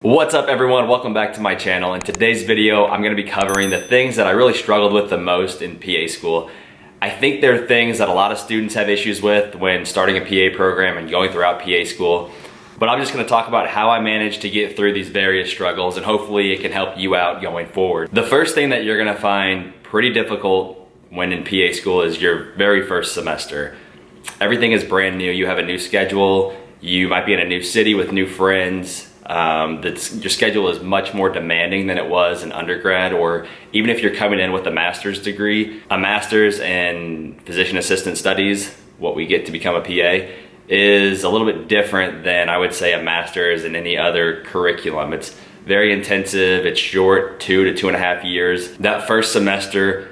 What's up everyone, welcome back to my channel. In today's video, I'm going to be covering the things that I really struggled with the most in PA school. I think there are things that a lot of students have issues with when starting a PA program and going throughout PA school. But I'm just going to talk about how I managed to get through these various struggles, and hopefully it can help you out going forward. The first thing that you're going to find pretty difficult when in PA school is your very first semester. Everything is brand new. You have a new schedule. You might be in a new city with new friends. Your schedule is much more demanding than it was in undergrad, or even if you're coming in with a master's degree. A master's in physician assistant studies, what we get to become a PA, is a little bit different than I would say a master's in any other curriculum. It's very intensive, it's short, 2 to 2.5 years. That first semester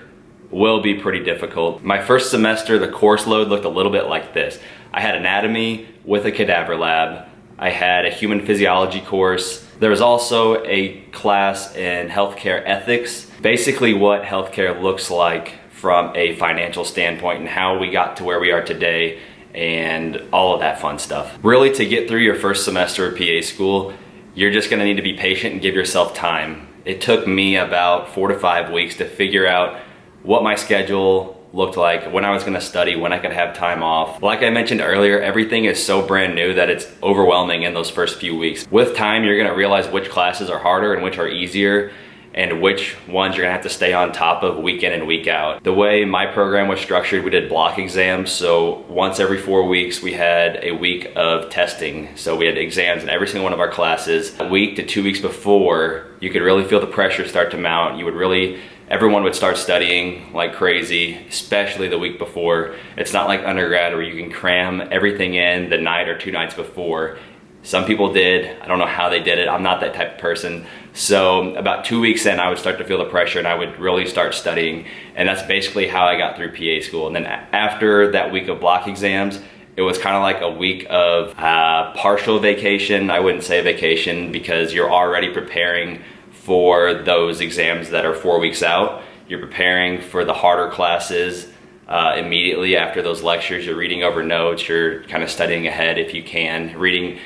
will be pretty difficult. My first semester, the course load looked a little bit like this. I had anatomy with a cadaver lab. I had a human physiology course. There was also a class in healthcare ethics, basically what healthcare looks like from a financial standpoint and how we got to where we are today and all of that fun stuff. Really, to get through your first semester of PA school, you're just gonna need to be patient and give yourself time. It took me about 4 to 5 weeks to figure out what my schedule looked like, when I was gonna study, when I could have time off. Like I mentioned earlier, everything is so brand new that it's overwhelming in those first few weeks. With time, you're gonna realize which classes are harder and which are easier, and which ones you're gonna have to stay on top of week in and week out. The way my program was structured, we did block exams, so once every 4 weeks we had a week of testing. So we had exams in every single one of our classes. A week to 2 weeks before, you could really feel the pressure start to mount. Everyone would start studying like crazy, especially the week before. It's not like undergrad where you can cram everything in the night or 2 nights before. Some people did. I don't know how they did it. I'm not that type of person. So about 2 weeks in, I would start to feel the pressure and I would really start studying. And that's basically how I got through PA school. And then after that week of block exams, it was kind of like a week of partial vacation. I wouldn't say vacation because you're already preparing for those exams that are 4 weeks out. You're preparing for the harder classes immediately after those lectures. You're reading over notes, you're kind of studying ahead if you can, reading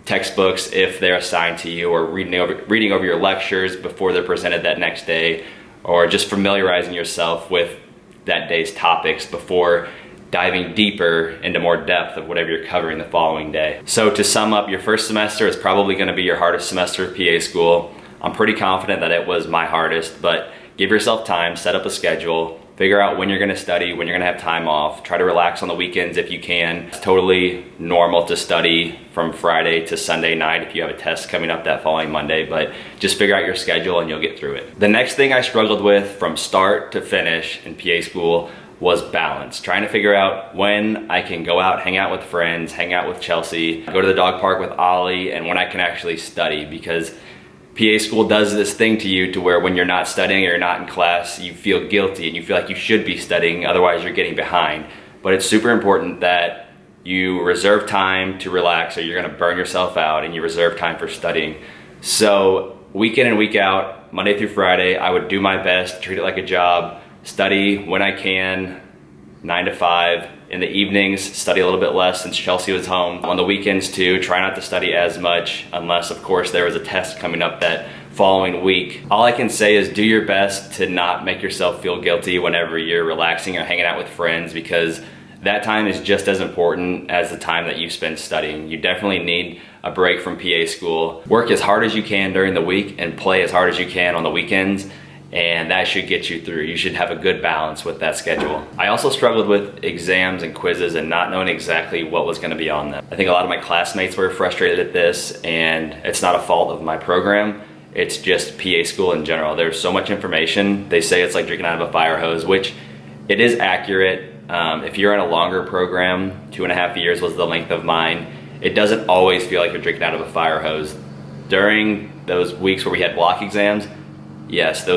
textbooks if they're assigned to you, or reading over your lectures before they're presented that next day, or just familiarizing yourself with that day's topics before diving deeper into more depth of whatever you're covering the following day. So to sum up, your first semester is probably gonna be your hardest semester of PA school. I'm pretty confident that it was my hardest, but give yourself time, set up a schedule, figure out when you're gonna study, when you're gonna have time off, try to relax on the weekends if you can. It's totally normal to study from Friday to Sunday night if you have a test coming up that following Monday, but just figure out your schedule and you'll get through it. The next thing I struggled with from start to finish in PA school was balance. Trying to figure out when I can go out, hang out with friends, hang out with Chelsea, go to the dog park with Ollie, and when I can actually study, because PA school does this thing to you to where when you're not studying or you're not in class, you feel guilty and you feel like you should be studying, otherwise you're getting behind. But it's super important that you reserve time to relax or you're gonna burn yourself out, and you reserve time for studying. So week in and week out, Monday through Friday, I would do my best, treat it like a job, study when I can, 9 to 5. In the evenings, study a little bit less since Chelsea was home. On the weekends too, try not to study as much unless of course there was a test coming up that following week. All I can say is do your best to not make yourself feel guilty whenever you're relaxing or hanging out with friends, because that time is just as important as the time that you spend studying. You definitely need a break from PA school. Work as hard as you can during the week and play as hard as you can on the weekends, and that should get you through. You should have a good balance with that schedule. I also struggled with exams and quizzes and not knowing exactly what was gonna be on them. I think a lot of my classmates were frustrated at this, and it's not a fault of my program, it's just PA school in general. There's so much information. They say it's like drinking out of a fire hose, which it is accurate. If you're in a longer program, 2.5 years was the length of mine, it doesn't always feel like you're drinking out of a fire hose. During those weeks where we had block exams, yes,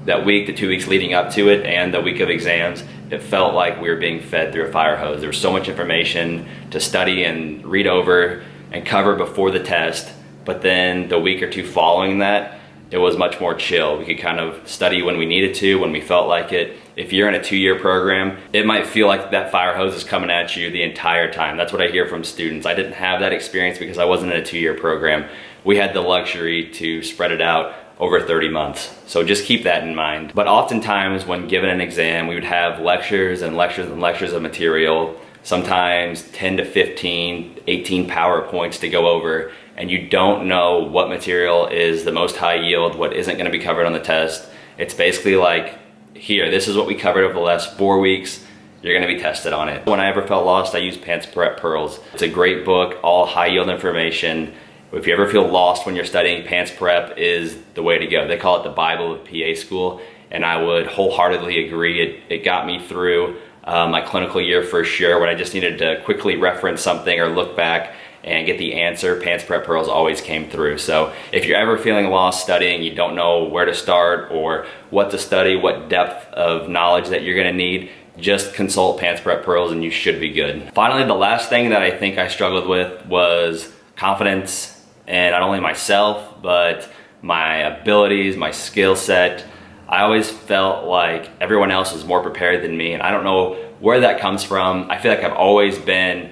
that week, the 2 weeks leading up to it, and the week of exams, it felt like we were being fed through a fire hose. There was so much information to study and read over and cover before the test, but then the week or two following that, it was much more chill. We could kind of study when we needed to, when we felt like it. If you're in a 2-year program, it might feel like that fire hose is coming at you the entire time. That's what I hear from students. I didn't have that experience because I wasn't in a 2-year program. we had the luxury to spread it out over 30 months. So just keep that in mind. But oftentimes when given an exam, we would have lectures and lectures and lectures of material, sometimes 10 to 15, 18 PowerPoints to go over, and you don't know what material is the most high yield, what isn't gonna be covered on the test. It's basically like, here, this is what we covered over the last 4 weeks. You're gonna be tested on it. When I ever felt lost, I used Pants Prep Pearls. It's a great book, all high yield information. If you ever feel lost when you're studying, Pants Prep is the way to go. They call it the Bible of PA school, and I would wholeheartedly agree. It got me through my clinical year for sure. When I just needed to quickly reference something or look back and get the answer, Pants Prep Pearls always came through. So if you're ever feeling lost studying, you don't know where to start or what to study, what depth of knowledge that you're gonna need, just consult Pants Prep Pearls and you should be good. Finally, the last thing that I think I struggled with was confidence, and not only myself, but my abilities, my skill set. I always felt like everyone else was more prepared than me, and I don't know where that comes from. I feel like I've always been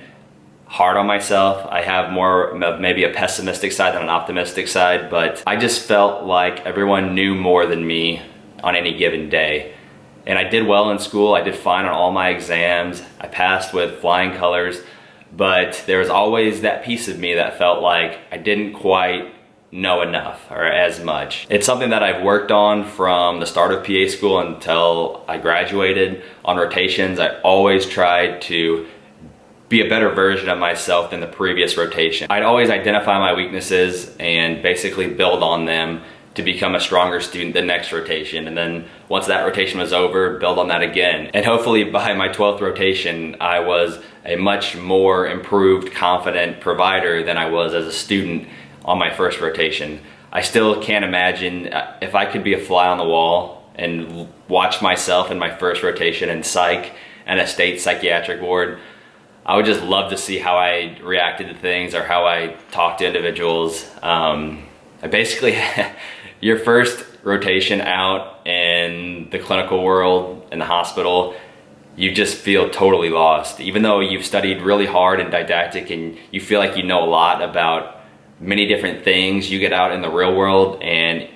hard on myself. I have more of maybe a pessimistic side than an optimistic side, but I just felt like everyone knew more than me on any given day. And I did well in school. I did fine on all my exams. I passed with flying colors. But there was always that piece of me that felt like I didn't quite know enough or as much. It's something that I've worked on from the start of PA school until I graduated. On rotations, I always tried to be a better version of myself than the previous rotation. I'd always identify my weaknesses and basically build on them to become a stronger student the next rotation. And then once that rotation was over, build on that again. And hopefully by my 12th rotation, I was a much more improved, confident provider than I was as a student on my first rotation. I still can't imagine if I could be a fly on the wall and watch myself in my first rotation in psych and a state psychiatric ward. I would just love to see how I reacted to things or how I talked to individuals. I basically, your first rotation out in the clinical world, in the hospital, you just feel totally lost. Even though you've studied really hard and didactic and you feel like you know a lot about many different things, you get out in the real world and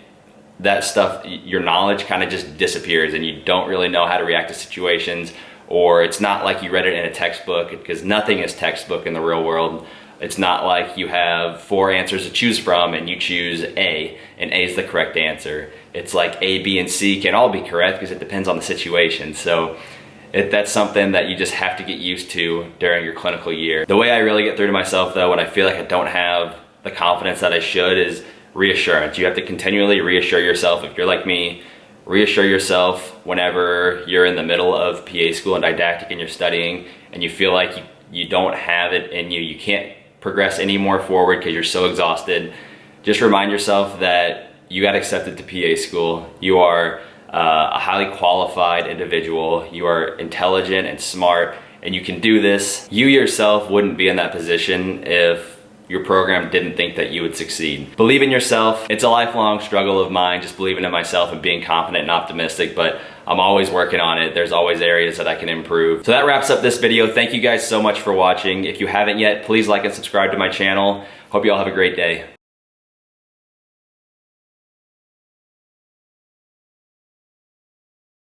that stuff, your knowledge kind of just disappears and you don't really know how to react to situations, or it's not like you read it in a textbook, because nothing is textbook in the real world. It's not like you have 4 answers to choose from and you choose A, and A is the correct answer. It's like A, B, and C can all be correct because it depends on the situation. So that's something that you just have to get used to during your clinical year. The way I really get through to myself though, when I feel like I don't have the confidence that I should, is reassurance. You have to continually reassure yourself. If you're like me, reassure yourself whenever you're in the middle of PA school and didactic and you're studying and you feel like you don't have it in you, you can't progress any more forward because you're so exhausted. Just remind yourself that you got accepted to PA school. You are a highly qualified individual. You are intelligent and smart, and you can do this. You yourself wouldn't be in that position if your program didn't think that you would succeed. Believe in yourself. It's a lifelong struggle of mine, just believing in myself and being confident and optimistic, but I'm always working on it. There's always areas that I can improve. So that wraps up this video. Thank you guys so much for watching. If you haven't yet, please like and subscribe to my channel. Hope you all have a great day.